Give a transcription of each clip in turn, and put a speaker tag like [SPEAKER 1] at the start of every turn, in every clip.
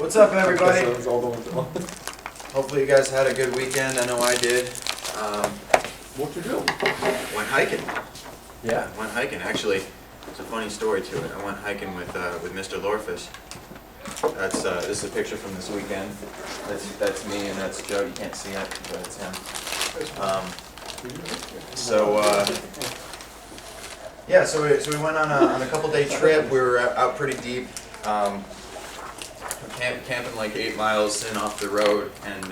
[SPEAKER 1] What's up, everybody?
[SPEAKER 2] Hopefully you guys had a good weekend. I know I did.
[SPEAKER 1] What'd you do?
[SPEAKER 2] Went hiking.
[SPEAKER 1] Yeah.
[SPEAKER 2] Went hiking. Actually, there's a funny story to it. I went hiking with Mr. Lorfus. This is a picture from this weekend. That's me and that's Joe. You can't see it, but it's him. Yeah. So we went on a couple-day trip. We were out pretty deep. Camping like 8 miles in off the road, and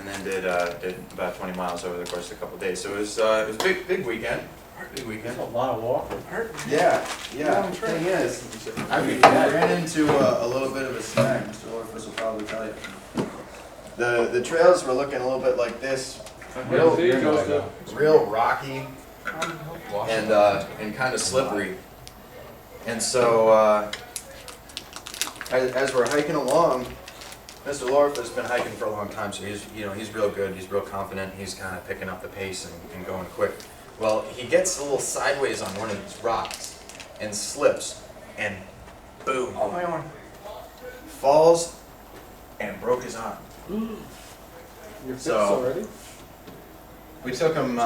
[SPEAKER 2] then did about 20 miles over the course of a couple of days. So it was a big weekend. Big weekend.
[SPEAKER 3] A lot of walking.
[SPEAKER 2] Yeah. The thing is, I ran into a little bit of a snag. Mr. Orfus will probably tell you. The trails were looking a little bit like this, real rocky and kind of slippery. And so as we're hiking along, Mr. Lorf has been hiking for a long time, so he's real good. He's real confident. He's kind of picking up the pace and going quick. Well, he gets a little sideways on one of these rocks and slips, and boom!
[SPEAKER 1] Oh, my arm.
[SPEAKER 2] Falls and broke his arm.
[SPEAKER 3] You're fixed
[SPEAKER 2] So-
[SPEAKER 3] already?
[SPEAKER 2] We took him.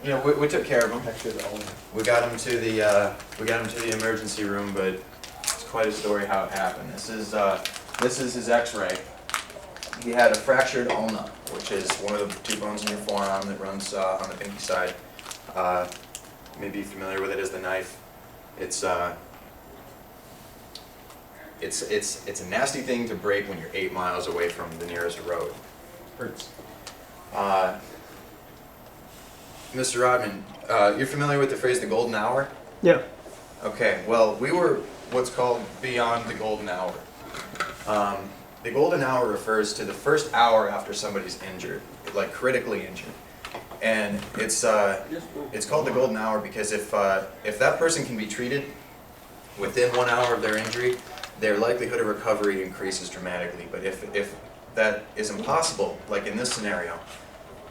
[SPEAKER 2] We took care of him.
[SPEAKER 3] Actually, the only.
[SPEAKER 2] We got him to the emergency room, but it's quite a story how it happened. This is his X-ray. He had a fractured ulna, which is one of the 2 bones in your forearm that runs on the pinky side. You may be familiar with it as the knife. It's a nasty thing to break when you're 8 miles away from the nearest road.
[SPEAKER 3] Hurts.
[SPEAKER 2] Mr. Rodman, you're familiar with the phrase "the golden hour"?
[SPEAKER 4] Yeah.
[SPEAKER 2] Okay, well, we were what's called beyond the golden hour. The golden hour refers to the first hour after somebody's injured, like critically injured. And it's called the golden hour because if that person can be treated within 1 hour of their injury, their likelihood of recovery increases dramatically. But if that is impossible, like in this scenario,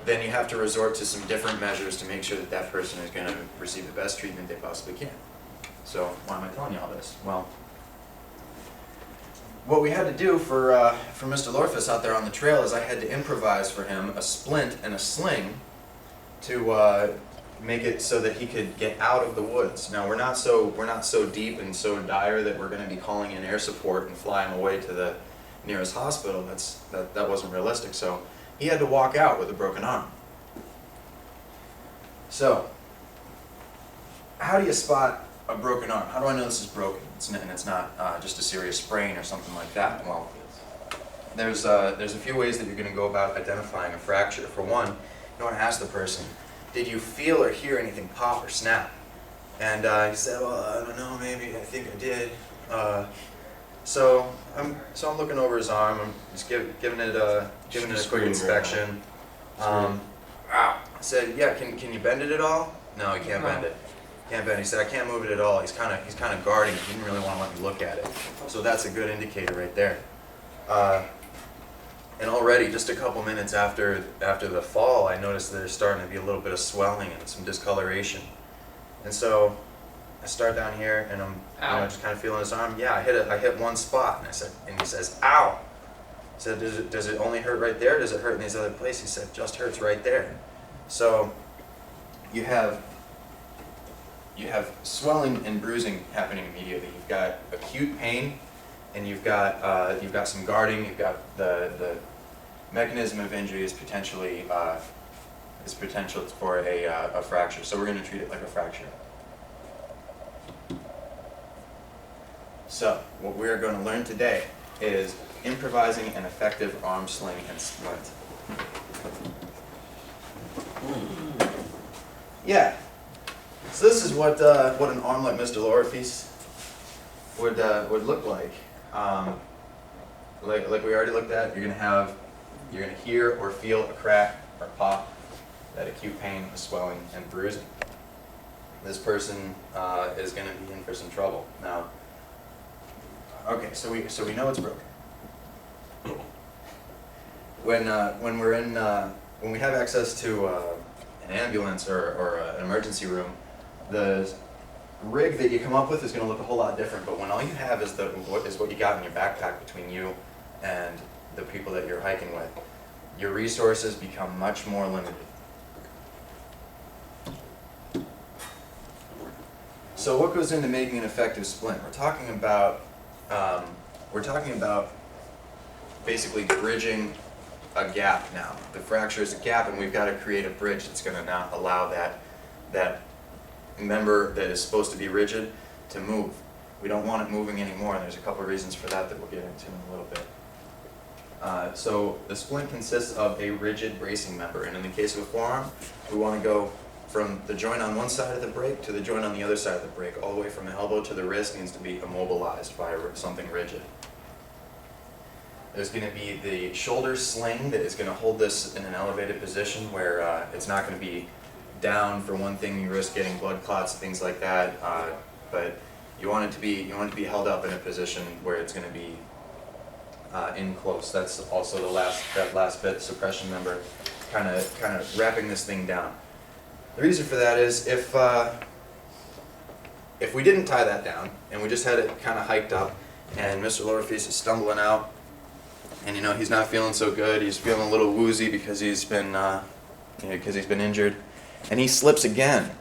[SPEAKER 2] then you have to resort to some different measures to make sure that that person is going to receive the best treatment they possibly can. So why am I telling you all this? Well, what we had to do for Mr. Lorfus out there on the trail is I had to improvise for him a splint and a sling to make it so that he could get out of the woods. Now we're not so deep and so dire that we're going to be calling in air support and flying away to the nearest hospital. That wasn't realistic. So he had to walk out with a broken arm. So how do you spot a broken arm? How do I know this is broken? And it's not just a serious sprain or something like that. Well, there's a few ways that you're going to go about identifying a fracture. For one, you want to ask the person, did you feel or hear anything pop or snap? And he said, well, I don't know, maybe, I think I did. So I'm looking over his arm. I'm just giving it a quick inspection. I said, yeah, can you bend it at all? No, he can't bend it. Can't bend it. He said, I can't move it at all. He's kind of guarding it. He didn't really want to let me look at it. So that's a good indicator right there. And already, just a couple minutes after the fall, I noticed that there's starting to be a little bit of swelling and some discoloration. And so I start down here, and I'm just kind of feeling his arm. Yeah, I hit one spot, and he says, "Ow!" I said, "Does it only hurt right there? Does it hurt in these other places?" He said, "Just hurts right there." So you have swelling and bruising happening immediately. You've got acute pain, and you've got some guarding. You've got the mechanism of injury is potential for a fracture. So we're going to treat it like a fracture. So what we are going to learn today is improvising an effective arm sling and splint. Yeah. So this is what an arm like Mr. Lorfus would look like. Like we already looked at, you're gonna hear or feel a crack or pop, that acute pain, the swelling, and bruising. This person is gonna be in for some trouble. Now, okay, so we know it's broken. When we have access to an ambulance or an emergency room, the rig that you come up with is going to look a whole lot different, but when all you have is what you got in your backpack between you and the people that you're hiking with, your resources become much more limited. So what goes into making an effective splint? We're talking about basically bridging a gap now. The fracture is a gap, and we've got to create a bridge that's going to now allow that member that is supposed to be rigid to move. We don't want it moving anymore, and there's a couple of reasons for that that we'll get into in a little bit. So the splint consists of a rigid bracing member, and in the case of a forearm, we want to go from the joint on one side of the break to the joint on the other side of the break. All the way from the elbow to the wrist needs to be immobilized by something rigid. There's going to be the shoulder sling that is going to hold this in an elevated position where it's not going to be down. For one thing, you risk getting blood clots and things like that, but you want it to be held up in a position where it's going to be in close. That's also that last bit, suppression member, kind of wrapping this thing down. The reason for that is if we didn't tie that down and we just had it kind of hiked up, and Mr. Lowerface is stumbling out, and he's not feeling so good, he's feeling a little woozy because he's been injured, and he slips again,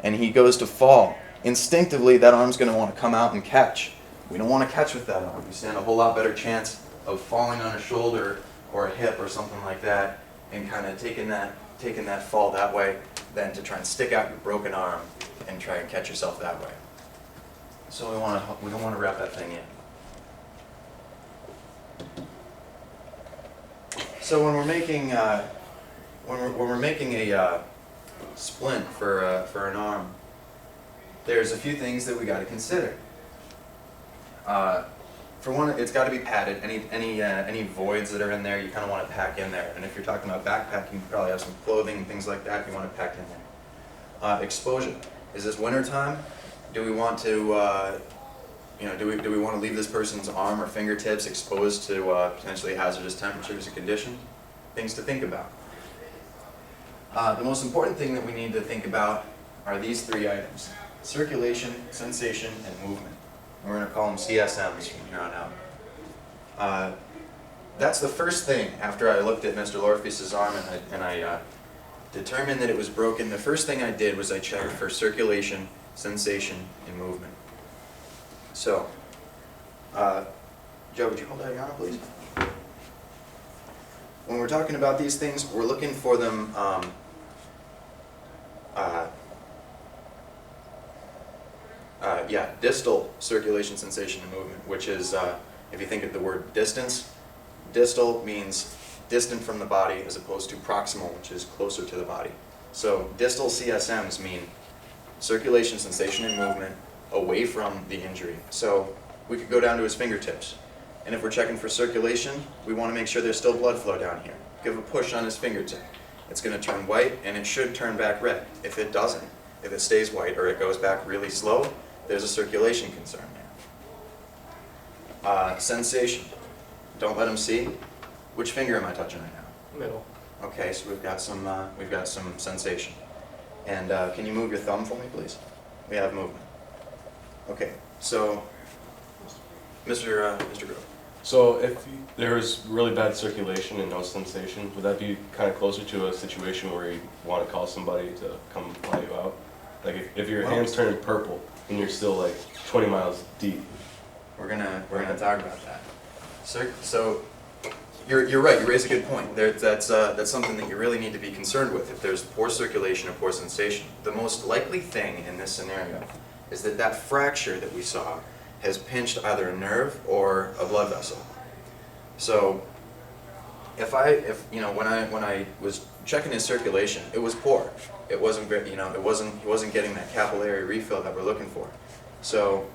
[SPEAKER 2] and he goes to fall. Instinctively, that arm's going to want to come out and catch. We don't want to catch with that arm. We stand a whole lot better chance of falling on a shoulder or a hip or something like that, and kind of taking that fall that way, than to try and stick out your broken arm and try and catch yourself that way. So we don't want to wrap that thing in. So when we're making a splint for an arm, there's a few things that we got to consider. For one, it's got to be padded. Any voids that are in there, you kind of want to pack in there. And if you're talking about backpacking, you probably have some clothing and things like that you want to pack in there. Exposure. Is this winter time? Do we want to, do we want to leave this person's arm or fingertips exposed to potentially hazardous temperatures and conditions? Things to think about. The most important thing that we need to think about are these three items: circulation, sensation, and movement. We're going to call them CSMs from here on out. That's the first thing after I looked at Mr. Lorface's arm and I determined that it was broken. The first thing I did was I checked for circulation, sensation, and movement. So, Joe, would you hold out your arm, please? When we're talking about these things, we're looking for them distal circulation, sensation, and movement, which is, if you think of the word distance, distal means distant from the body as opposed to proximal, which is closer to the body. So distal CSMs mean circulation, sensation, and movement away from the injury. So we could go down to his fingertips, and if we're checking for circulation, we want to make sure there's still blood flow down here. Give a push on his fingertip. It's going to turn white, and it should turn back red. If it doesn't, if it stays white or it goes back really slow, there's a circulation concern there. Sensation. Don't let him see. Which finger am I touching right now?
[SPEAKER 3] Middle.
[SPEAKER 2] Okay, so we've got some sensation. And can you move your thumb for me, please? We have movement. Okay, so Mr. Grove.
[SPEAKER 4] So if there was really bad circulation and no sensation, would that be kind of closer to a situation where you want to call somebody to come fly you out? Like if your hand's turning purple and you're still like 20 miles deep.
[SPEAKER 2] We're gonna talk about that. So you're right. You raise a good point. That's something that you really need to be concerned with. If there's poor circulation or poor sensation, the most likely thing in this scenario is that fracture that we saw has pinched either a nerve or a blood vessel. So when I was checking his circulation, it was poor. It wasn't great, he wasn't getting that capillary refill that we're looking for. So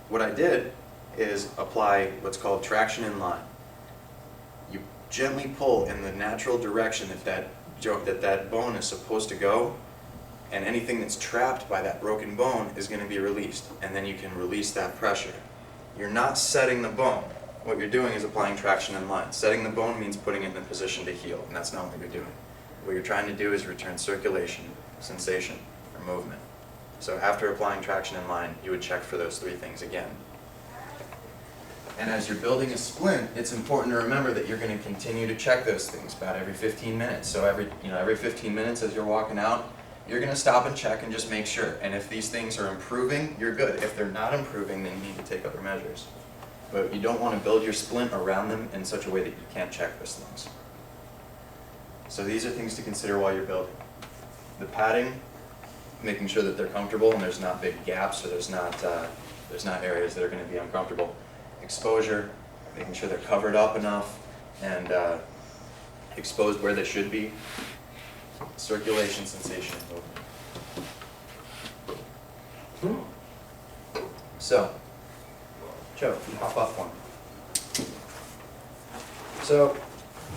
[SPEAKER 2] what I did is apply what's called traction in line. You gently pull in the natural direction that bone is supposed to go, and anything that's trapped by that broken bone is going to be released, and then you can release that pressure. You're not setting the bone. What you're doing is applying traction in line. Setting the bone means putting it in a position to heal, and that's not what you're doing. What you're trying to do is return circulation, sensation, or movement. So after applying traction in line, you would check for those 3 things again. And as you're building a splint, it's important to remember that you're going to continue to check those things about every 15 minutes. So every 15 minutes as you're walking out, you're going to stop and check and just make sure. And if these things are improving, you're good. If they're not improving, then you need to take other measures. But you don't want to build your splint around them in such a way that you can't check those things. So these are things to consider while you're building. The padding, making sure that they're comfortable and there's not big gaps or there's not areas that are going to be uncomfortable. Exposure, making sure they're covered up enough and exposed where they should be. Circulation, sensation, and movement. So, Joe, you hop off one. So,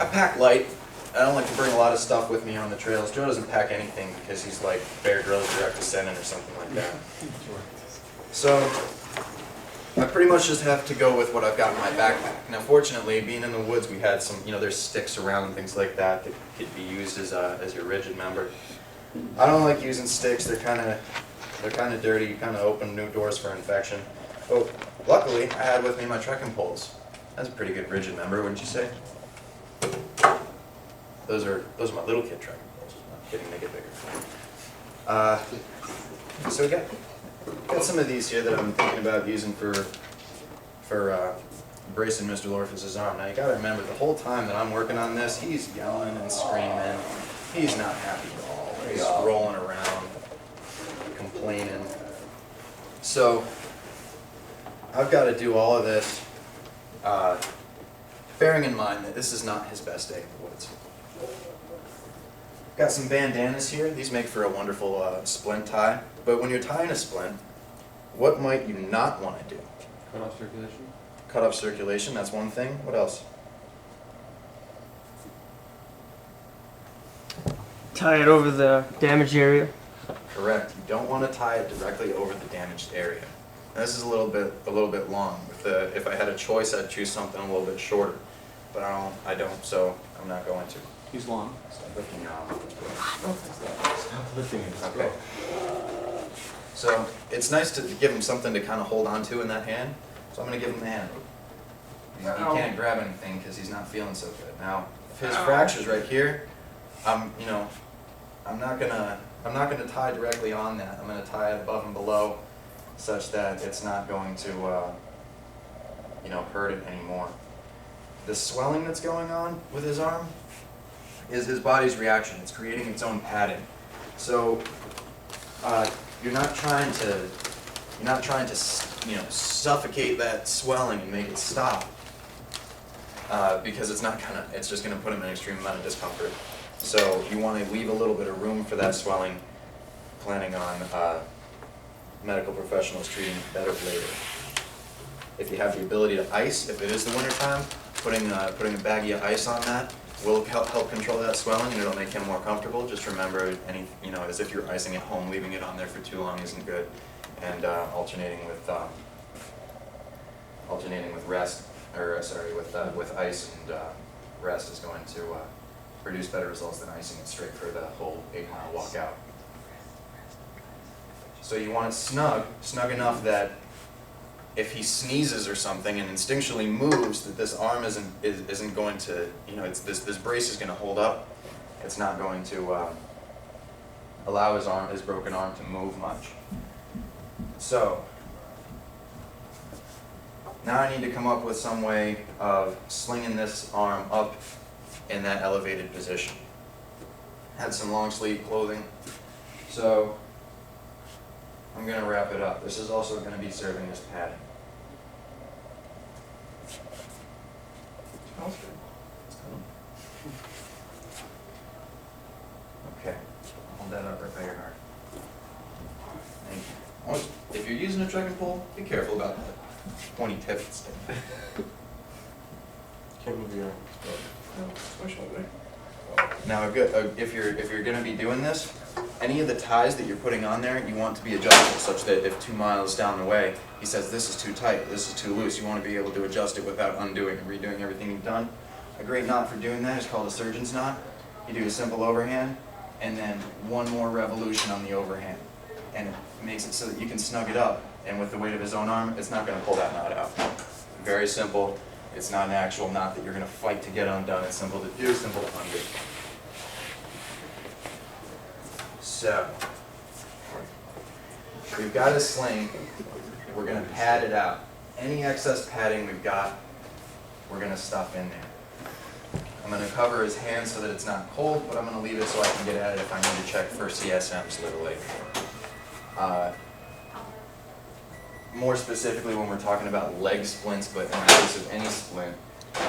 [SPEAKER 2] I pack light. I don't like to bring a lot of stuff with me on the trails. Joe doesn't pack anything because he's like Bear Grylls direct descendant or something like that. So, I pretty much just have to go with what I've got in my backpack. Now, fortunately, being in the woods, we had some, there's sticks around and things like that that could be used as your rigid member. I don't like using sticks. They're kind of dirty. You kind of open new doors for infection. But luckily, I had with me my trekking poles. That's a pretty good rigid member, wouldn't you say? Those are my little kid trekking poles. I'm not kidding, they get bigger. So we got some of these here that I'm thinking about using for bracing Mr. Lorfus's arm. Now you gotta remember, the whole time that I'm working on this, he's yelling and screaming. He's not happy at all. He's rolling around, complaining. So I've got to do all of this, bearing in mind that this is not his best day in the woods. Got some bandanas here. These make for a wonderful splint tie. But when you're tying a splint, what might you not want to do?
[SPEAKER 3] Cut off circulation?
[SPEAKER 2] Cut off circulation, that's one thing. What else?
[SPEAKER 5] Tie it over the damaged area.
[SPEAKER 2] Correct. You don't want to tie it directly over the damaged area. Now, this is a little bit long. If I had a choice, I'd choose something a little bit shorter. But I don't, so I'm not going to.
[SPEAKER 3] He's long.
[SPEAKER 2] Stop lifting your arm.
[SPEAKER 3] Stop lifting it.
[SPEAKER 2] Okay. So it's nice to give him something to kind of hold on to in that hand. So I'm going to give him the hand. He can't grab anything because he's not feeling so good. Now, if his fracture's right here, I'm not gonna tie directly on that. I'm gonna tie it above and below, such that it's not going to hurt it anymore. The swelling that's going on with his arm is his body's reaction. It's creating its own padding. So you're not trying to suffocate that swelling and make it stop, because it's just gonna put him in an extreme amount of discomfort. So you want to leave a little bit of room for that swelling, planning on medical professionals treating better later. If you have the ability to ice, if it is the winter time, putting a baggie of ice on that will help control that swelling, and it'll make him more comfortable. Just remember, as if you're icing at home, leaving it on there for too long isn't good, and alternating with rest, with ice and rest is going to produce better results than icing it straight for the whole 8-mile walk out. So you want it snug enough that if he sneezes or something and instinctually moves, that this arm isn't going to, this brace is going to hold up. It's not going to allow his broken arm to move much. So now I need to come up with some way of slinging this arm up in that elevated position. Had some long sleeve clothing, so I'm going to wrap it up. This is also going to be serving as padding. Smells good. Okay, hold that up right by your heart. Thank you. If you're using a trekking pole, be careful about that pointy tip and stuff.
[SPEAKER 4] Can't move your arm.
[SPEAKER 2] Now, if you're going to be doing this, any of the ties that you're putting on there, you want to be adjustable such that if 2 miles down the way, he says this is too tight, this is too loose, you want to be able to adjust it without undoing and redoing everything you've done. A great knot for doing that is called a surgeon's knot. You do a simple overhand, and then one more revolution on the overhand. and it makes it so that you can snug it up. And with the weight of his own arm, it's not going to pull that knot out. Very simple. It's not an actual knot that you're going to fight to get undone. It's simple to do, simple to undo. So, we've got a sling. We're going to pad it out. Any excess padding we've got, we're going to stuff in there. I'm going to cover his hand so that it's not cold, but I'm going to leave it so I can get at it if I need to check for CSMs a little later. More specifically, when we're talking about leg splints, but in the case of any splint,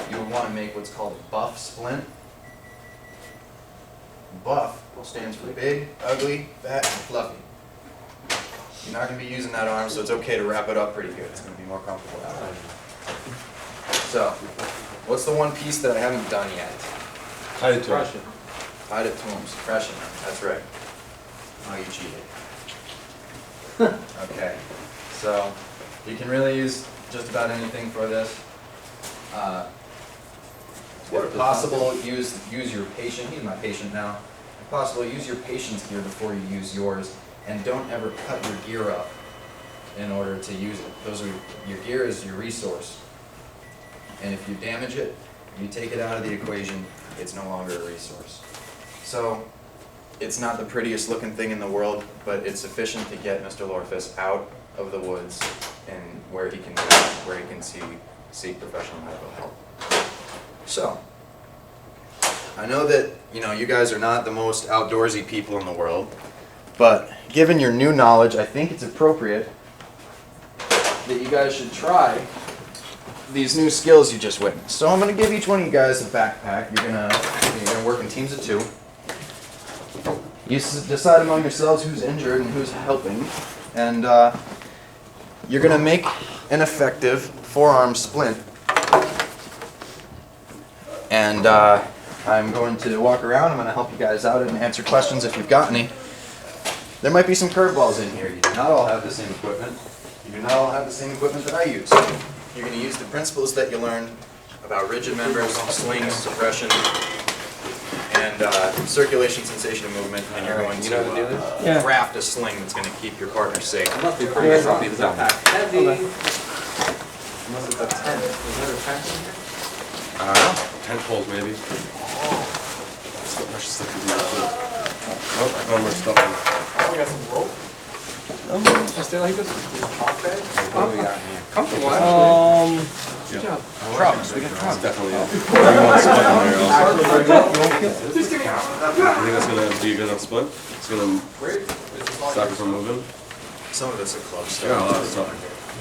[SPEAKER 2] you would want to make what's called a buff splint. Buff stands for big, ugly, fat, and fluffy. You're not going to be using that arm, so it's okay to wrap it up pretty good. It's going to be more comfortable that way. So, what's the one piece that I haven't done yet?
[SPEAKER 4] Tie it to him.
[SPEAKER 2] Tied it to him, suppression. That's right. Oh, you cheated. Okay. So, you can really use just about anything for this. If possible, use your patient. He's my patient now. If possible, use your patient's gear before you use yours, and don't ever cut your gear up in order to use it. Your gear is your resource, and if you damage it, you take it out of the equation, it's no longer a resource. So, it's not the prettiest looking thing in the world, but it's sufficient to get Mr. Lorfus out of the woods and where he can seek professional medical help. So, I know that you guys are not the most outdoorsy people in the world, but given your new knowledge, I think it's appropriate that you guys should try these new skills you just witnessed. So I'm going to give each one of you guys a backpack. You're gonna work in teams of 2. You decide among yourselves who's injured and who's helping, and you're going to make an effective forearm splint. And I'm going to walk around. I'm going to help you guys out and answer questions if you've got any. There might be some curveballs in here. You do not all have the same equipment. You do not all have the same equipment that I use. You're going to use the principles that you learned about rigid members, slings, suppression, and circulation, sensation, and movement, and you're going to craft a sling that's going to keep your partner safe.
[SPEAKER 3] Must be pretty sloppy. Is that pack heavy?
[SPEAKER 5] Okay.
[SPEAKER 3] Unless it's a tent. Is there a tent in here?
[SPEAKER 2] I don't know.
[SPEAKER 4] 10 poles maybe. There's stuff to do. Oh, no more stuff.
[SPEAKER 1] Oh, we got some rope. Just like this. Top bed.
[SPEAKER 3] What do we got in here?
[SPEAKER 1] Comfortable, actually.
[SPEAKER 5] Good
[SPEAKER 4] Yeah.
[SPEAKER 5] job.
[SPEAKER 2] Trucks. We got trucks.
[SPEAKER 4] Definitely. Everyone's split in there also.
[SPEAKER 1] Just give me out.
[SPEAKER 4] I think that's going to be a good enough split. It's going to stop it from moving.
[SPEAKER 2] Some of it's a club
[SPEAKER 4] I got a lot of
[SPEAKER 2] stuff.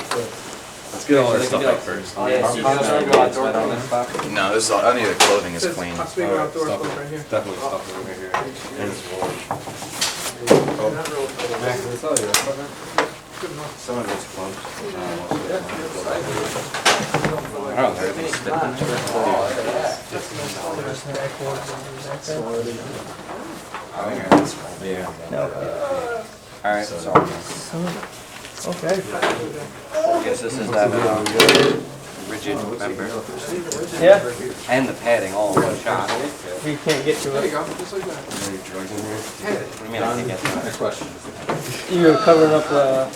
[SPEAKER 4] stuff. Let's get all our stuff out first.
[SPEAKER 3] Oh, yeah, so you guys are going to on this spot?
[SPEAKER 2] No, this is all, any of the clothing is clean.
[SPEAKER 1] I'll speak outdoor
[SPEAKER 4] Stuff
[SPEAKER 1] stuff
[SPEAKER 4] it.
[SPEAKER 1] right here.
[SPEAKER 4] Definitely stuff it over here. And it's warm.
[SPEAKER 1] Not real cold.
[SPEAKER 3] Max, that's all your equipment?
[SPEAKER 1] Good enough.
[SPEAKER 2] Some of it's clumped.
[SPEAKER 3] Oh, everything's Yeah.
[SPEAKER 5] No.
[SPEAKER 3] Alright, so
[SPEAKER 5] Okay.
[SPEAKER 3] I guess this is that rigid member
[SPEAKER 5] Yeah.
[SPEAKER 3] and the padding all in one shot.
[SPEAKER 5] You can't get to
[SPEAKER 1] There you
[SPEAKER 5] it.
[SPEAKER 1] go, just like that.
[SPEAKER 4] Any drugs in here?
[SPEAKER 3] What do you mean I can get that? Next question.
[SPEAKER 5] You're covering up the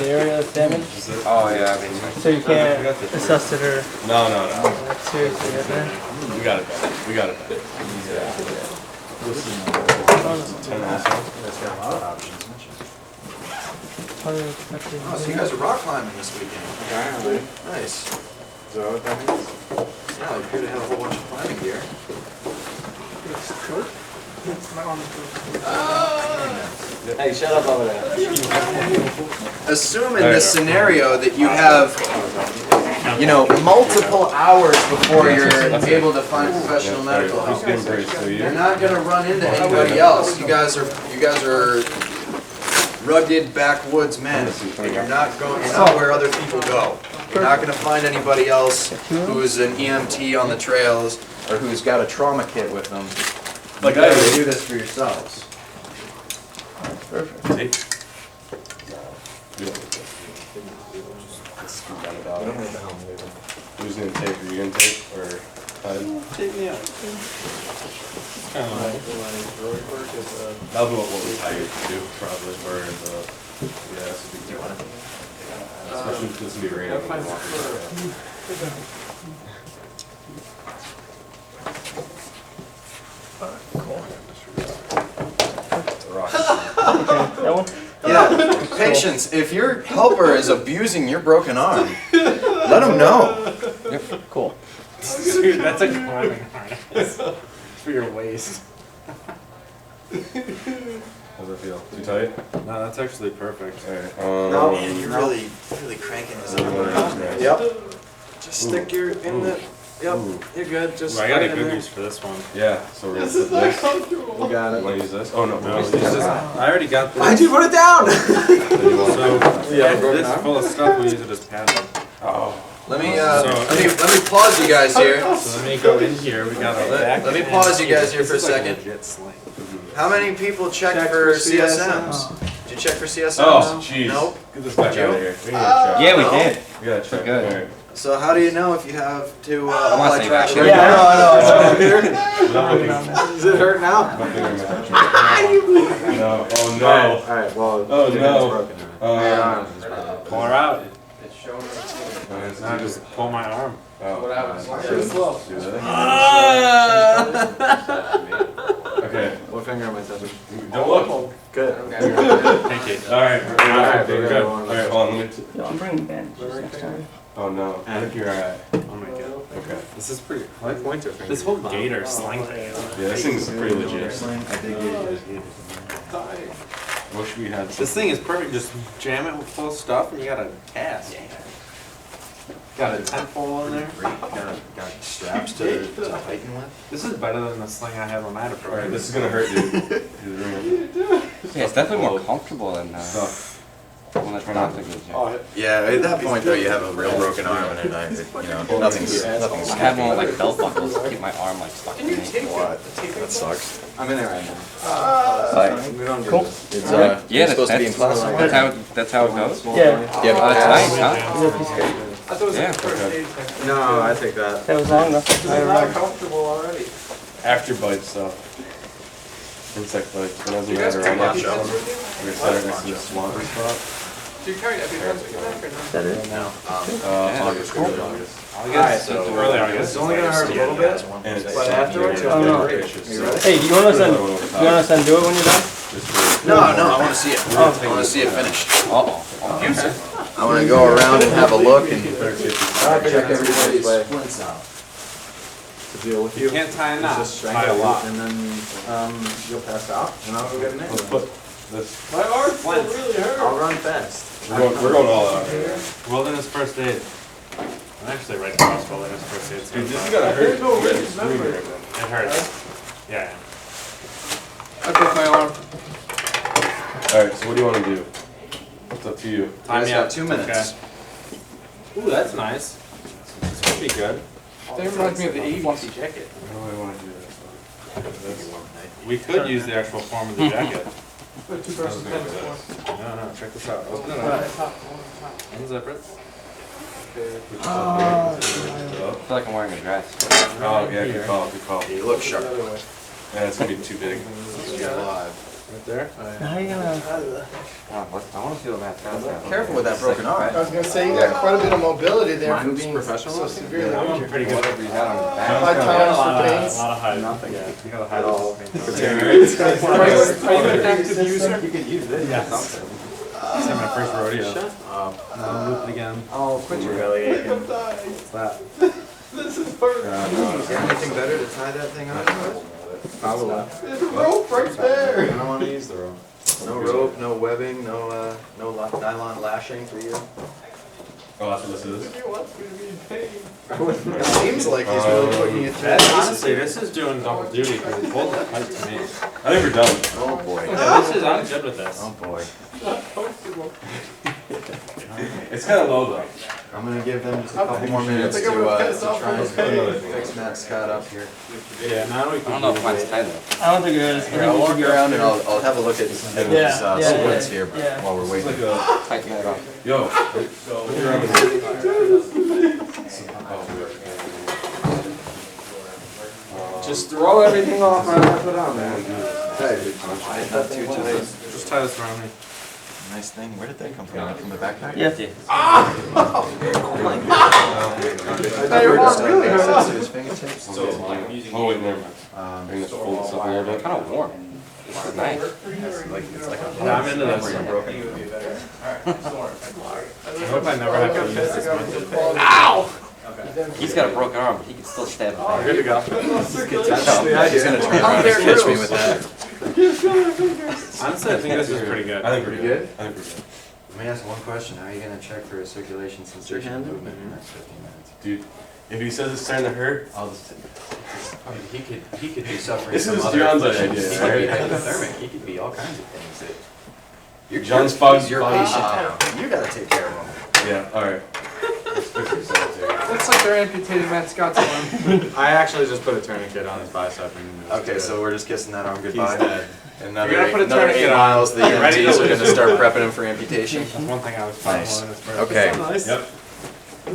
[SPEAKER 5] area that's damaged,
[SPEAKER 3] Oh, yeah, I mean.
[SPEAKER 5] so you can't assess it or
[SPEAKER 4] No.
[SPEAKER 5] seriously get there.
[SPEAKER 4] We got it back. We got it back. 10 also.
[SPEAKER 2] Oh, so you guys are rock climbing this weekend.
[SPEAKER 3] Apparently.
[SPEAKER 2] Nice.
[SPEAKER 3] Is that what that means?
[SPEAKER 2] Yeah, you appear to have a whole bunch of climbing gear.
[SPEAKER 1] It's coat. My arm is
[SPEAKER 3] Hey, shut up over there.
[SPEAKER 2] Assume in this scenario that you have, multiple hours before you're able to find professional medical help.
[SPEAKER 4] Who's getting braced? So
[SPEAKER 2] You're
[SPEAKER 4] you?
[SPEAKER 2] not gonna run into anybody else. You guys are rugged backwoods men. And you're not where other people go. You're not gonna find anybody else who's an EMT on the trails or who's got a trauma kit with them.
[SPEAKER 4] Like
[SPEAKER 2] You
[SPEAKER 4] I
[SPEAKER 2] gotta
[SPEAKER 4] do.
[SPEAKER 2] do this for yourselves.
[SPEAKER 5] Perfect.
[SPEAKER 4] See? Who's gonna take? Are you gonna take? Or tied.
[SPEAKER 6] Take me out. Kind of like.
[SPEAKER 4] That'll be what we'll tie you to do, probably, or the, yeah, that's a big deal. Especially if it's gonna be raining. when you walk in.
[SPEAKER 5] That one?
[SPEAKER 2] Yeah, patience. If your helper is abusing your broken arm, let him know.
[SPEAKER 5] Cool.
[SPEAKER 6] Dude, that's a climbing harness. For your waist.
[SPEAKER 4] How's that feel? Too tight?
[SPEAKER 6] No, that's actually perfect.
[SPEAKER 4] Alright,
[SPEAKER 2] Man, you're really cranking his arm.
[SPEAKER 1] Yep.
[SPEAKER 2] Just stick your in the. Yep, you're good. Just.
[SPEAKER 6] Well, I got a
[SPEAKER 2] right in
[SPEAKER 6] good
[SPEAKER 2] there.
[SPEAKER 6] use for this one.
[SPEAKER 4] yeah, so we're gonna
[SPEAKER 1] This
[SPEAKER 4] put
[SPEAKER 1] is not
[SPEAKER 4] this.
[SPEAKER 1] comfortable.
[SPEAKER 2] You got
[SPEAKER 4] You
[SPEAKER 2] it.
[SPEAKER 4] wanna use this? Oh, no.
[SPEAKER 6] No,
[SPEAKER 4] use
[SPEAKER 6] it's
[SPEAKER 4] this.
[SPEAKER 6] just, I already got this.
[SPEAKER 2] Why'd you put it down?
[SPEAKER 6] So,
[SPEAKER 2] Yeah,
[SPEAKER 6] this is full of stuff, we use it as padding.
[SPEAKER 4] Oh.
[SPEAKER 2] Let me
[SPEAKER 6] So-
[SPEAKER 2] let me pause you guys here.
[SPEAKER 6] So let me go in here, we got our back.
[SPEAKER 2] Let me pause you guys here for a
[SPEAKER 6] This is like
[SPEAKER 2] second.
[SPEAKER 6] legit sling.
[SPEAKER 2] How many people checked for CSMs? Did you check for CSMs?
[SPEAKER 4] Oh, jeez.
[SPEAKER 2] Nope.
[SPEAKER 4] Get this back
[SPEAKER 2] Did
[SPEAKER 4] out of
[SPEAKER 2] you?
[SPEAKER 4] here. We need to check.
[SPEAKER 3] Yeah, we
[SPEAKER 2] No.
[SPEAKER 3] did.
[SPEAKER 4] We gotta check.
[SPEAKER 3] Good.
[SPEAKER 4] Alright.
[SPEAKER 2] So how do you know if you have to
[SPEAKER 3] wanna
[SPEAKER 2] apply
[SPEAKER 3] say
[SPEAKER 2] traction?
[SPEAKER 3] back.
[SPEAKER 5] Yeah,
[SPEAKER 2] I
[SPEAKER 4] Nothing-
[SPEAKER 2] Does it hurt now?
[SPEAKER 4] nothing in my- No, oh no.
[SPEAKER 1] Alright, well.
[SPEAKER 4] Oh no.
[SPEAKER 6] Pull her out.
[SPEAKER 4] Nice.
[SPEAKER 6] Now just pull my arm.
[SPEAKER 4] Oh,
[SPEAKER 1] Too slow.
[SPEAKER 4] do that. Okay.
[SPEAKER 1] What finger am I touching?
[SPEAKER 4] Don't look.
[SPEAKER 1] Good.
[SPEAKER 6] Thank you.
[SPEAKER 4] Alright,
[SPEAKER 1] Alright,
[SPEAKER 4] we're
[SPEAKER 1] good.
[SPEAKER 4] good. Alright, hold on, let me.
[SPEAKER 5] Yo, I'm bringing bandages next time.
[SPEAKER 4] Oh no. I think you're alright.
[SPEAKER 6] Oh my god.
[SPEAKER 4] Okay.
[SPEAKER 6] This is pretty.
[SPEAKER 1] I like pointer finger.
[SPEAKER 6] This whole gator sling thing.
[SPEAKER 4] Yeah, this thing's pretty legit.
[SPEAKER 1] I
[SPEAKER 4] Wish we had.
[SPEAKER 6] This thing is perfect. Just jam it with full stuff and you got a cast. Got a tent pole in there.
[SPEAKER 2] Got straps to tighten with.
[SPEAKER 6] This is better than the sling I had when I had a
[SPEAKER 4] Alright,
[SPEAKER 6] program.
[SPEAKER 4] this is gonna hurt, dude.
[SPEAKER 3] Yeah, it's definitely more comfortable than
[SPEAKER 4] Stuff.
[SPEAKER 3] when it's not the good job.
[SPEAKER 2] Yeah, at that point though, you have a real broken arm and nothing's.
[SPEAKER 3] I had one with like belt buckles to keep my arm like stuck in me.
[SPEAKER 2] What? That sucks.
[SPEAKER 1] I'm in there right now. We don't do
[SPEAKER 5] Cool.
[SPEAKER 1] this.
[SPEAKER 2] It's
[SPEAKER 3] Yeah,
[SPEAKER 2] you're supposed to be in class.
[SPEAKER 3] That's how it goes.
[SPEAKER 5] Yeah.
[SPEAKER 2] Yeah,
[SPEAKER 3] Oh, that's nice, huh?
[SPEAKER 5] Is that piece of cake?
[SPEAKER 3] Yeah.
[SPEAKER 1] No, I take that.
[SPEAKER 5] That was long enough. I remember.
[SPEAKER 1] comfortable already.
[SPEAKER 4] After bite stuff. Insect bites. It doesn't
[SPEAKER 1] You guys
[SPEAKER 4] matter
[SPEAKER 1] carry
[SPEAKER 4] how much.
[SPEAKER 1] EpiPens with
[SPEAKER 4] We're gonna set it next to the swampy spot.
[SPEAKER 1] Do you carry EpiPens with you back or no?
[SPEAKER 5] Is that it?
[SPEAKER 4] August, early August.
[SPEAKER 6] August, early August.
[SPEAKER 1] It's only gonna hurt a little bit.
[SPEAKER 4] And it's
[SPEAKER 1] But afterwards,
[SPEAKER 5] Oh, no.
[SPEAKER 1] You ready?
[SPEAKER 5] Hey, you want us to undo it when you're done?
[SPEAKER 2] No, I want to see it. I want to see it finished.
[SPEAKER 3] Uh-oh.
[SPEAKER 2] I want to go around and have a look and
[SPEAKER 1] Check everybody's splints out. To deal with
[SPEAKER 6] You
[SPEAKER 1] you.
[SPEAKER 6] can't tie a knot.
[SPEAKER 1] Just
[SPEAKER 6] Tie a
[SPEAKER 1] strangle
[SPEAKER 6] lot.
[SPEAKER 1] it and then you'll pass out and I'll go get an
[SPEAKER 4] Let's
[SPEAKER 1] egg.
[SPEAKER 4] put this.
[SPEAKER 1] My arm
[SPEAKER 6] Splint.
[SPEAKER 1] really hurt. I'll run fast.
[SPEAKER 4] We're going all out here.
[SPEAKER 6] Wilderness first aid. I'm actually right across wilderness first aid.
[SPEAKER 4] Dude, this is
[SPEAKER 6] It
[SPEAKER 4] gonna hurt.
[SPEAKER 1] There's no
[SPEAKER 4] You gotta
[SPEAKER 1] written
[SPEAKER 4] scream
[SPEAKER 1] number.
[SPEAKER 4] right now.
[SPEAKER 6] hurts. Yeah.
[SPEAKER 1] I broke my arm.
[SPEAKER 4] Alright, so what do you wanna do? It's up to you.
[SPEAKER 6] Tie me
[SPEAKER 2] got
[SPEAKER 6] up.
[SPEAKER 2] 2 minutes.
[SPEAKER 6] Okay. Ooh, that's nice. This would be good.
[SPEAKER 1] They remind me of the 80s.
[SPEAKER 6] Fluffy jacket.
[SPEAKER 4] How do I wanna do this?
[SPEAKER 6] We could use the actual form of the jacket.
[SPEAKER 1] Put two persons pen before.
[SPEAKER 6] No, check this out. Open it up. Unzip it.
[SPEAKER 3] I feel like I'm wearing a dress.
[SPEAKER 4] Oh, yeah, good call, good call.
[SPEAKER 2] You look sharp.
[SPEAKER 4] Yeah, it's gonna be too big.
[SPEAKER 2] You're alive.
[SPEAKER 6] Right there.
[SPEAKER 5] How are you gonna?
[SPEAKER 3] I want to see what Matt's got.
[SPEAKER 2] Careful with that broken arm.
[SPEAKER 7] I was gonna say, you got quite a bit of mobility there for
[SPEAKER 1] Mine's
[SPEAKER 7] being
[SPEAKER 1] professional.
[SPEAKER 7] so severely
[SPEAKER 6] I'm
[SPEAKER 7] injured.
[SPEAKER 6] pretty good.
[SPEAKER 3] Whatever you got on your back.
[SPEAKER 7] High tolerance for pains.
[SPEAKER 6] A lot of hide. Nothing. Yeah, you gotta hide all.
[SPEAKER 1] Are you an active user?
[SPEAKER 3] You could use this.
[SPEAKER 6] Yes.
[SPEAKER 3] Something.
[SPEAKER 6] This is my first rodeo.
[SPEAKER 1] Shut up.
[SPEAKER 6] Now loop it again.
[SPEAKER 1] Oh, quit your belly aching.
[SPEAKER 6] What's that?
[SPEAKER 1] This is perfect.
[SPEAKER 2] Is there anything better to tie that thing on with?
[SPEAKER 1] Probably.
[SPEAKER 7] There's rope right there.
[SPEAKER 1] I don't want to use the rope.
[SPEAKER 2] No rope, no webbing, no nylon lashing for you.
[SPEAKER 4] Oh, that's what this is?
[SPEAKER 1] He wants me to be in pain.
[SPEAKER 2] It seems like he's really putting you through the paces
[SPEAKER 6] Honestly,
[SPEAKER 2] here.
[SPEAKER 6] this is doing double duty because it pulls it tight to me.
[SPEAKER 4] I think we're done.
[SPEAKER 2] Oh boy.
[SPEAKER 6] Yeah, this is, I'm good with this.
[SPEAKER 2] Oh boy.
[SPEAKER 4] It's kinda low though.
[SPEAKER 2] I'm gonna give them just a couple more minutes
[SPEAKER 1] I
[SPEAKER 2] to
[SPEAKER 1] think I'm gonna piss off
[SPEAKER 2] try and
[SPEAKER 1] the
[SPEAKER 2] fix Matt Scott up here.
[SPEAKER 6] Yeah, now we
[SPEAKER 3] I
[SPEAKER 6] can.
[SPEAKER 3] don't know if mine's tight enough.
[SPEAKER 5] I don't think it is. I
[SPEAKER 2] Here,
[SPEAKER 5] think
[SPEAKER 2] I'll
[SPEAKER 5] we
[SPEAKER 2] walk
[SPEAKER 5] should go
[SPEAKER 2] around and
[SPEAKER 5] upstairs.
[SPEAKER 2] I'll have a look at
[SPEAKER 5] Yeah,
[SPEAKER 2] his
[SPEAKER 5] yeah,
[SPEAKER 2] splits
[SPEAKER 5] yeah.
[SPEAKER 2] here
[SPEAKER 5] Yeah.
[SPEAKER 2] while we're
[SPEAKER 4] It's
[SPEAKER 2] waiting.
[SPEAKER 4] like a,
[SPEAKER 3] Tighten it up.
[SPEAKER 4] yo, so,
[SPEAKER 6] Just throw everything off I put on there.
[SPEAKER 2] Not too tight.
[SPEAKER 6] Just tie this around me.
[SPEAKER 2] Nice thing. Where did that come from? From the backpack?
[SPEAKER 5] Yeah.
[SPEAKER 7] Now your arm really hurt.
[SPEAKER 2] Sense to his fingertips.
[SPEAKER 4] Oh, wait, never mind. Bring this fold this up a little bit.
[SPEAKER 3] Kind of warm. This is nice.
[SPEAKER 2] It's like a
[SPEAKER 6] Yeah, I'm into this.
[SPEAKER 2] Where you're broken.
[SPEAKER 6] I hope I never have to use this much.
[SPEAKER 3] He's got a broken arm, but he can still stab it.
[SPEAKER 6] Good to go.
[SPEAKER 2] He's gonna turn around and catch me with that.
[SPEAKER 6] Honestly, I think this is pretty good.
[SPEAKER 4] I think we're good. I think we're good.
[SPEAKER 2] Let me ask one question. How are you gonna check for circulation, sensation, and movement in the next 15 minutes?
[SPEAKER 4] Dude, if he says it's starting to hurt, I'll just.
[SPEAKER 2] He could be suffering
[SPEAKER 4] This
[SPEAKER 2] from
[SPEAKER 4] is
[SPEAKER 2] other
[SPEAKER 4] John's
[SPEAKER 2] afflictions.
[SPEAKER 4] idea,
[SPEAKER 2] He could be
[SPEAKER 4] right?
[SPEAKER 2] hypothermic. He could be all kinds of things.
[SPEAKER 4] John's fog.
[SPEAKER 2] He's your patient now. You gotta take care of him.
[SPEAKER 4] Yeah, alright. Let's fix ourselves here.
[SPEAKER 1] Looks like they're amputating Matt Scott's arm.
[SPEAKER 6] I actually just put a tourniquet on his bicep and it was
[SPEAKER 2] Okay,
[SPEAKER 6] good.
[SPEAKER 2] so we're just kissing that arm
[SPEAKER 6] He's
[SPEAKER 2] goodbye.
[SPEAKER 6] dead.
[SPEAKER 2] Another,
[SPEAKER 6] You're gonna put a
[SPEAKER 2] another
[SPEAKER 6] tourniquet
[SPEAKER 2] 8
[SPEAKER 6] on.
[SPEAKER 2] miles, the
[SPEAKER 6] You're ready to
[SPEAKER 2] EMTs are
[SPEAKER 6] lose
[SPEAKER 2] gonna
[SPEAKER 6] it.
[SPEAKER 2] start prepping him for amputation.
[SPEAKER 6] That's one thing I was
[SPEAKER 2] Nice.
[SPEAKER 6] following.
[SPEAKER 2] Okay.
[SPEAKER 6] Yep.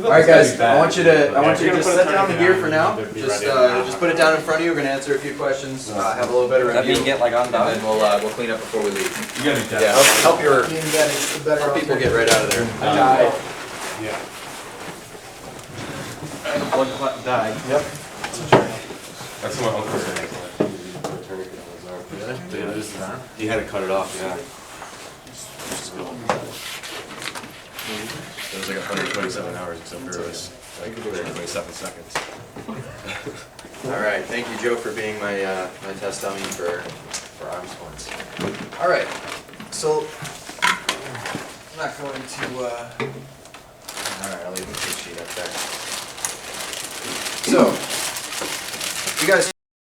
[SPEAKER 2] Alright guys, I want you to
[SPEAKER 6] You're
[SPEAKER 2] just
[SPEAKER 6] gonna
[SPEAKER 2] set
[SPEAKER 6] put a
[SPEAKER 2] down the
[SPEAKER 6] tourniquet
[SPEAKER 2] gear
[SPEAKER 6] on
[SPEAKER 2] for
[SPEAKER 6] and
[SPEAKER 2] now.
[SPEAKER 6] you need to be
[SPEAKER 2] Just
[SPEAKER 6] ready to
[SPEAKER 2] just put it down in front of you. We're gonna answer a few questions, have a little bit of
[SPEAKER 3] That mean
[SPEAKER 2] review,
[SPEAKER 3] get like on
[SPEAKER 2] and
[SPEAKER 3] down?
[SPEAKER 2] then we'll clean up before we leave.
[SPEAKER 4] You gotta be dead.
[SPEAKER 2] Yeah, help your
[SPEAKER 7] Being that it's the better
[SPEAKER 2] help people
[SPEAKER 7] off.
[SPEAKER 2] get right out of there.
[SPEAKER 6] Yeah.
[SPEAKER 3] Blood clot died.
[SPEAKER 4] That's what my uncle said. He's like, "You need to put a tourniquet on his arm."
[SPEAKER 2] He had to cut it off,
[SPEAKER 4] Yeah. It was like 127 hours except for it was like 127 seconds.
[SPEAKER 2] Alright, thank you Joe for being my my test dummy for arm splints. Alright, so I'm not going to alright, I'll leave the cheat sheet up there. So you guys